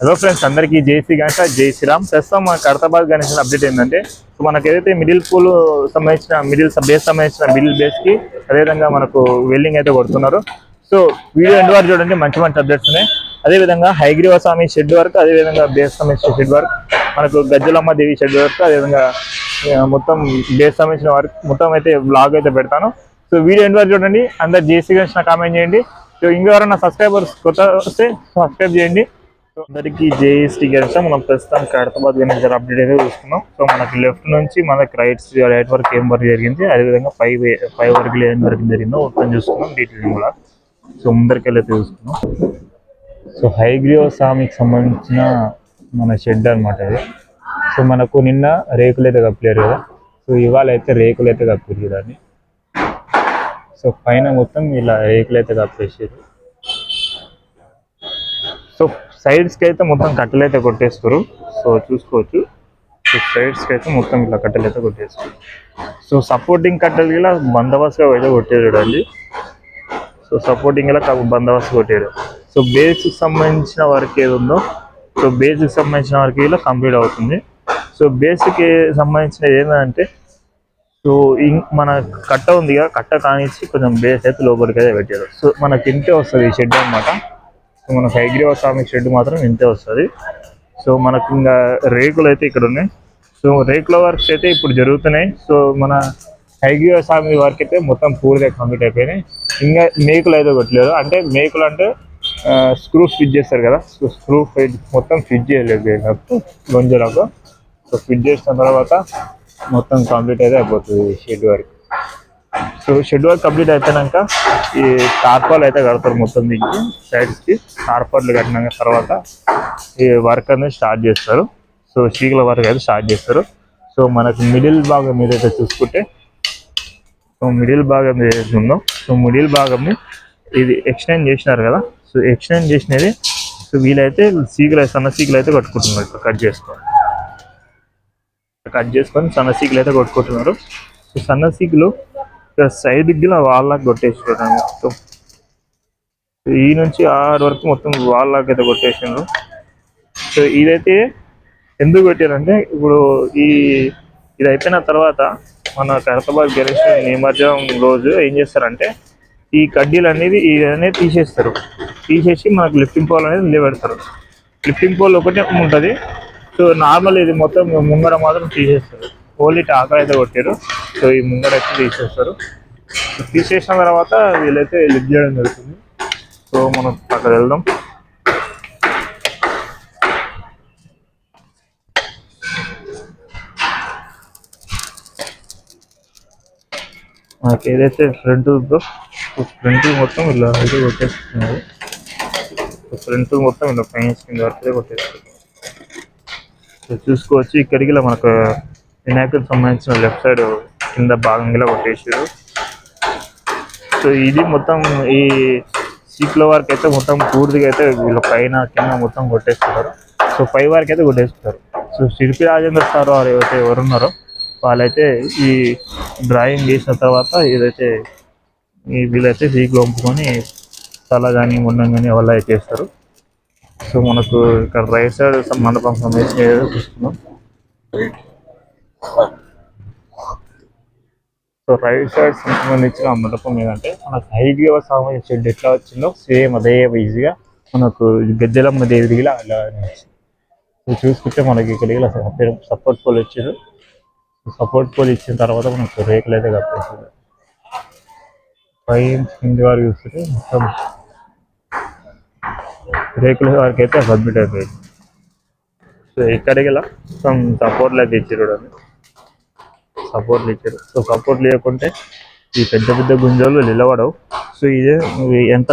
Hello friends, అందరికీ జై శ్రీ గణేష్, జై శ్రీరామ్. ప్రస్తుతం మన ఖైరతాబాద్ గణేష్ అప్డేట్ ఏంటంటే, సో మనకు ఏదైతే మిడిల్ పూల్ సంబంధించిన బేస్ సంబంధించిన మిడిల్ బేస్కి అదేవిధంగా మనకు వెల్డింగ్ అయితే కొడుతున్నారు. సో వీడియో ఎండ్ వరకు చూడండి, మంచి మంచి అప్డేట్స్ ఉన్నాయి. అదేవిధంగా హైగ్రీవ స్వామి షెడ్ వర్క్, అదేవిధంగా బేస్ సంబంధించిన షెడ్ వర్క్, మనకు గజ్జలమ్మ దేవి షెడ్ వర్క్, అదేవిధంగా మొత్తం బేస్ సంబంధించిన వర్క్ మొత్తం అయితే బ్లాగ్ అయితే పెడతాను. సో వీడియో ఎండ్ వరకు చూడండి. అందరు జై శ్రీ గణేష్ కామెంట్ చేయండి. సో ఇంకెవరైనా సబ్స్క్రైబర్స్ కొత్త వస్తే సబ్స్క్రైబ్ చేయండి. సో అందరికీ జై శ్రీ గణేష్. మనం ప్రస్తుతం ఖైరతాబాద్ గణేష్ అప్డేట్ అయితే చూస్తున్నాం. సో మనకి లెఫ్ట్ నుంచి మనకి రైట్ వరకు ఏం వర్క్ జరిగింది, అదేవిధంగా పై వరకు ఏం వర్క్ జరిగిందో ఓపెన్ చూసుకున్నాం డీటెయిల్ కూడా. సో ముందరికి వెళ్ళైతే చూసుకున్నాం. సో హైగ్రీవ స్వామికి సంబంధించిన మన షెడ్ అనమాట ఇది. సో మనకు నిన్న రేకులు అయితే కప్పారు కదా, సో ఇవాళ అయితే రేకులు అయితే కప్పారు దాన్ని. సో పైన మొత్తం ఇలా రేకులు అయితే కప్పేసారు. సో సైడ్స్కి అయితే మొత్తం కట్టెలు అయితే కొట్టేస్తారు. సో చూసుకోవచ్చు, సో సైడ్స్కి అయితే మొత్తం ఇలా కట్టెలు అయితే కొట్టేస్తారు. సో సపోర్టింగ్ కట్టెలు ఇలా బందోబస్తుగా అయితే కొట్టారు చూడండి. సో సపోర్టింగ్ ఇలా బందోబస్తు కొట్టారు. సో బేస్కి సంబంధించిన వర్క్ ఏది ఉందో, సో బేస్కి సంబంధించిన వర్క్ ఇలా కంప్లీట్ అవుతుంది. సో బేస్కి సంబంధించినది ఏంటంటే, సో మన కట్ట ఉంది కదా, కట్ట కానిచ్చి కొంచెం బేస్ అయితే లోపలికి అయితే పెట్టారు. సో మనకి ఇంతే వస్తుంది ఈ షెడ్ అనమాట. సో మన హైగ్రీవ స్వామి షెడ్ మాత్రం ఇంతే వస్తుంది. సో మనకు ఇంకా రేకులు అయితే ఇక్కడ ఉన్నాయి. సో రేకుల వర్క్స్ అయితే ఇప్పుడు జరుగుతున్నాయి. సో మన హైగ్రీవ స్వామి వర్క్ అయితే మొత్తం పూర్తిగా కంప్లీట్ అయిపోయినాయి. ఇంకా మేకులు అయితే కొట్టలేదు. అంటే మేకులు అంటే స్క్రూ ఫిట్ చేస్తారు కదా, సో స్క్రూ ఫిట్ మొత్తం ఫిట్ చేయలేదు గొంజలకు. సో ఫిట్ చేసిన తర్వాత మొత్తం కంప్లీట్ అయితే అయిపోతుంది shed work. So shed work complete అయిపోయాక ఈ టార్పాలు అయితే కడతారు మొత్తం దీనికి సైడ్స్కి. టార్పాలు కట్టినాక తర్వాత ఈ వర్క్ అనేది స్టార్ట్ చేస్తారు. సో చీకల వర్క్ అయితే స్టార్ట్ చేస్తారు. సో మనకు మిడిల్ భాగం మీద అయితే చూసుకుంటే, సో మిడిల్ భాగం ఏదైతే ఉందో, సో మిడిల్ భాగంని ఇది ఎక్స్టెండ్ చేసినారు కదా. సో ఎక్స్టెండ్ చేసినది సో వీలైతే సన్న సీకులు అయితే కట్టుకుంటున్నారు. ఇప్పుడు కట్ చేసుకొని సన్న సీకులు అయితే కొట్టుకుంటున్నారు. సో సన్న సీకులు ఇక్కడ సైడ్కి వాళ్ళకి కొట్టేసారు మొత్తం. ఈ నుంచి ఆరు వరకు మొత్తం వాళ్ళకి అయితే కొట్టేసారు. సో ఇదైతే ఎందుకు పెట్టారంటే, ఇప్పుడు ఇది అయిపోయిన తర్వాత మన ఖైరతాబాద్ గణేష్ నిమజ్జనం రోజు ఏం చేస్తారంటే, ఈ కడ్డీలు అనేది తీసేసి మనకు లిఫ్టింగ్ పోల్ అనేది నిలబెడతారు. లిఫ్టింగ్ పోల్ ఒకటే ఉంటుంది. సో నార్మల్ ఇది మొత్తం ముంగడ మాత్రం తీసేస్తారు. ఓన్లీ టాకర్ అయితే కొట్టారు. సో ఈ ముంగడ అయితే తీసేస్తారు. తీసేసిన తర్వాత వీళ్ళైతే లిఫ్ట్ చేయడం జరుగుతుంది. సో మనం అక్కడ వెళ్దాం. మనకి ఏదైతే ఫ్రంట్ ఉందో, ఫ్రంట్ మొత్తం ఇలా అయితే కొట్టేస్తున్నారు. ఫ్రంట్ మొత్తం ఇలా పైన కింద వరకు అయితే కొట్టేస్తారు. సో చూసుకోవచ్చు, ఇక్కడికి ఇలా మనకు వినాయకుడికి సంబంధించిన లెఫ్ట్ సైడ్ కింద భాగంగా కొట్టేసారు. సో ఇది మొత్తం ఈ సీట్ల వరకు అయితే మొత్తం పూర్తిగా అయితే వీళ్ళ పైన కింద మొత్తం కొట్టేస్తున్నారు. సో పై వరకు అయితే కొట్టేస్తున్నారు. సో శిల్పి రాజేంద్ర సార్ వారు ఎవరున్నారో వాళ్ళైతే ఈ డ్రాయింగ్ చేసిన తర్వాత ఏదైతే వీళ్ళైతే సీకులు వంపుకొని తల కానీ ముండం కానీ వాళ్ళ అయితే చేస్తారు. సో మనకు ఇక్కడ రైట్ సైడ్ మండపం సంబంధించి ఏదో చూస్తున్నాం. సో రైట్ సైడ్ సంబంధించిన మండపం ఏదంటే, మనకు హైగ్రీవ స్వామి షెడ్ ఎట్లా వచ్చిందో సేమ్ అదే ఈజీగా మనకు గజ్జలమ్మ దేవిదిగా అలా సో చూసుకుంటే మనకి ఇక్కడ సపోర్ట్ పోల్ ఇచ్చారు. సపోర్ట్ పోల్ ఇచ్చిన తర్వాత మనకు రేకులు అయితే కప్పేసారు. పైన కింది వారు చూస్తుంటే మొత్తం రేకుల వరకు అయితే కంప్లీట్ అయిపోయింది. సో ఇక్కడికి మొత్తం సపోర్ట్లు అయితే ఇచ్చారు. సపోర్ట్లు ఇచ్చారు. సో సపోర్ట్లు లేకుంటే ఈ పెద్ద పెద్ద గుంజలు నిలబడవు. సో ఇదే ఎంత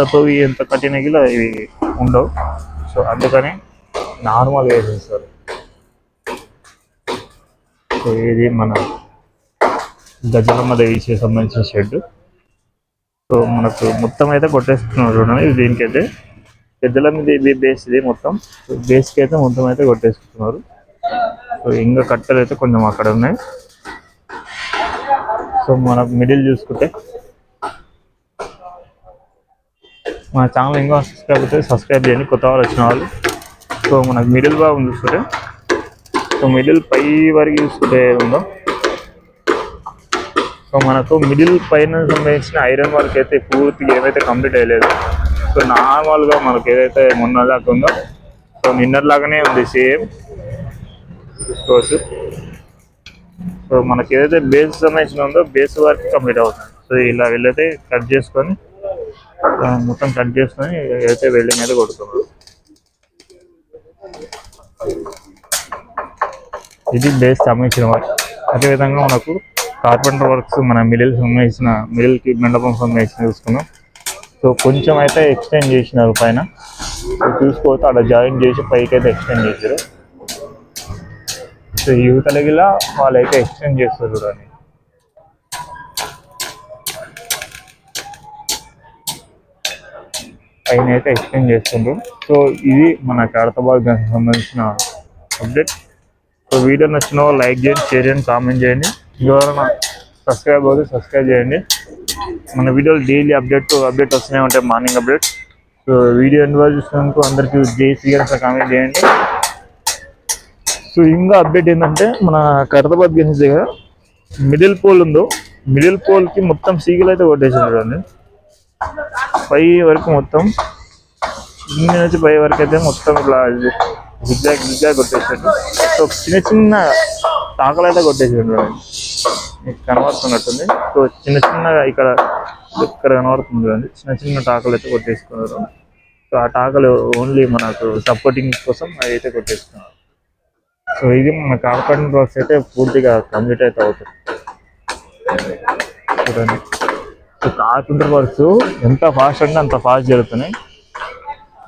కట్టినగిలా ఇవి ఉండవు. సో అందుకని నార్మల్గా వేసేస్తారు. సో ఇది మన గజలమ్మ దేవికి సంబంధించిన షెడ్. సో మనకు మొత్తం అయితే కొట్టేస్తున్నారు చూడండి. దీనికైతే పెద్దలమ్మ దేవి బేస్ ఇది మొత్తం. సో బేస్కి అయితే మొత్తం అయితే కొట్టేసుకుంటున్నారు. సో ఇంకా కట్టెలు అయితే కొంచెం అక్కడ ఉన్నాయి. సో మనకు మిడిల్ చూసుకుంటే మన ఛానల్ ఇంకా సబ్స్క్రైబ్ చేయండి, కొత్త వాళ్ళు వచ్చిన వాళ్ళు. సో మనకు మిడిల్ భాగం చూసుకుంటే, సో మిడిల్ పై వరకు చూసుకుంటే ఉందో, సో మనకు మిడిల్ పైన సంబంధించిన ఐరన్ వర్క్ అయితే పూర్తిగా ఏమైతే కంప్లీట్ అయ్యలేదు. సో నార్మల్గా మనకు ఏదైతే మొన్న దాకా ఉందో, సో నిన్నట్లాగానే ఉంది సేమ్ చూసుకోవచ్చు. సో మనకి ఏదైతే బేస్ సంబంధించిన ఉందో బేస్ వర్క్ కంప్లీట్ అవుతుంది. సో ఇలా వెళ్ళైతే కట్ చేసుకొని మొత్తం కట్ చేసుకొని ఏదైతే వెల్డింగ్ అయితే కొడుతున్నారు. ఇది బేస్ సంబంధించిన వర్క్. అదేవిధంగా మనకు కార్పెంటర్ వర్క్స్ మన మిడిల్కి మండపం సంబంధించిన చూసుకున్నాం. సో కొంచెం అయితే ఎక్స్టెండ్ చేసినారు పైన. సో చూసుకోవచ్చు అక్కడ జాయిన్ చేసి పైకి అయితే ఎక్స్టెండ్ చేశారు. సో యువతలగిలా వాళ్ళైతే ఎక్స్టెండ్ చేస్తారు చూడండి. పైన అయితే ఎక్స్టెండ్ చేస్తుండ్రు. సో ఇది మన ఖైరతాబాద్ సంబంధించిన అప్డేట్. సో వీడియో నచ్చిన లైక్ చేయండి, షేర్ చేయండి, కామెంట్ చేయండి. ఎవరైనా సబ్స్క్రైబ్ అవుతే సబ్స్క్రైబ్ చేయండి. మన వీడియోలు డైలీ అప్డేట్ వస్తూనే ఉంటాయి, morning update. So video end వరకు చూసినందుకు అందరికీ జేసీ గారు కామెంట్ చేయండి. సో ఇంకా అప్డేట్ ఏంటంటే మన ఖైరతాబాద్ గెన్స్ దగ్గర మిడిల్ పోల్ ఉందో, మిడిల్ పోల్కి మొత్తం సీగలు అయితే కొట్టేసారు అండి. పై వరకు మొత్తం ఇన్ని నుంచి పై వరకు అయితే మొత్తం ఇట్లా జిగ్జాగ్ కొట్టేసాడు. సో చిన్న టాకలు అయితే కొట్టేసాడు, మీకు కనబడుతున్నట్టుంది. సో చిన్నగా ఇక్కడ కనబడుతుంది అండి, చిన్న టాకలు అయితే కొట్టేసుకున్నారు. సో ఆ టాకలు ఓన్లీ మనకు సపోర్టింగ్ కోసం అవి అయితే కొట్టేసుకున్నారు. సో ఇది మన కార్పెంటర్ వర్క్స్ అయితే పూర్తిగా కంప్లీట్ అయితే అవుతుంది చూడండి. సో కార్పెంటర్ వర్క్స్ ఎంత ఫాస్ట్ అంటే అంత ఫాస్ట్ జరుగుతున్నాయి.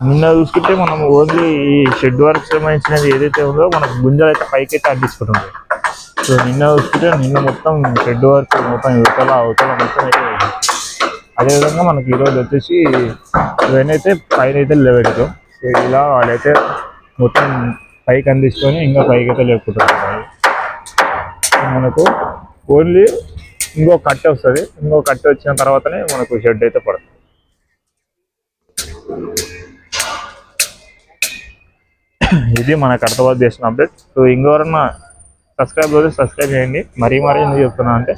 నిన్న చూసుకుంటే మనం ఓన్లీ ఈ షెడ్ వర్క్ సంబంధించినది ఏదైతే ఉందో మనకు గుంజలు అయితే పైకి అయితే అంటించుకుంటుంది. సో నిన్న చూసుకుంటే మొత్తం షెడ్ వర్క్ మొత్తం అవతల మొత్తం అయితే. అదేవిధంగా మనకి ఈరోజు వచ్చేసి ఇవన్నీ అయితే పైన అయితే లేవెడతాం. సో ఇలా వాళ్ళైతే మొత్తం పైకి అందించుకొని ఇంకా పైకి అయితే లేపుకుంటున్నారు. మనకు ఓన్లీ ఇంకో కట్టె వస్తుంది, ఇంకో కట్టె వచ్చిన తర్వాతనే మనకు షెడ్ అయితే పడుతుంది. ఇది మన ఖైరతాబాద్ చేసిన అప్డేట్. సో ఇంకెవరన్నా సబ్స్క్రైబ్ అయితే సబ్స్క్రైబ్ చేయండి. మరీ ఎందుకు చెప్తున్నా అంటే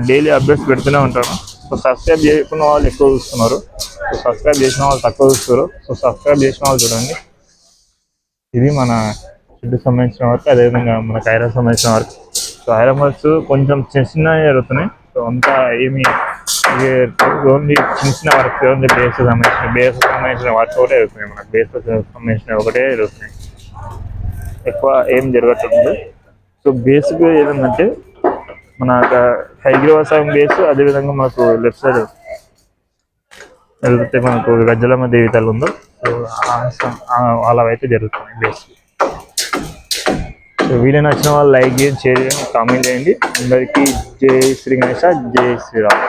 డైలీ అప్డేట్స్ పెడుతూనే ఉంటాను. సో సబ్స్క్రైబ్ చేయకున్న వాళ్ళు ఎక్కువ చూస్తున్నారు, సో సబ్స్క్రైబ్ చేసిన వాళ్ళు తక్కువ చూస్తారు. సో సబ్స్క్రైబ్ చేసిన వాళ్ళు చూడండి. ఇది మన షెడ్ సంబంధించిన వర్క్. అదేవిధంగా మన ఐరన్ సంబంధించిన వర్క్. సో ఐరన్ వర్క్స్ కొంచెం చిన్నగా జరుగుతున్నాయి. సో అంతా ఏమి ఓన్లీ చిన్న వర్క్, ఓన్లీ బేస్ సంబంధించిన వర్క్ ఒకటే జరుగుతున్నాయి. మనకు బేస్ సంబంధించిన ఒకటే జరుగుతున్నాయి, ఎక్కువ ఏం జరగట్లేదు. సో బేసిక్ ఏదంటే మన హైగ్రీవాసయం బేస్, అదేవిధంగా మనకు లెఫ్ట్ సైడ్ వెళ్తే మనకు గజ్జలమ్మ దేవితలు ఉందో, సో అలా అయితే జరుగుతుంది బేస్. సో వీడియో నచ్చిన వాళ్ళు లైక్ చేయండి, షేర్ చేయండి, కామెంట్ చేయండి. అందరికీ జై శ్రీ గణేశ, జై శ్రీరామ్.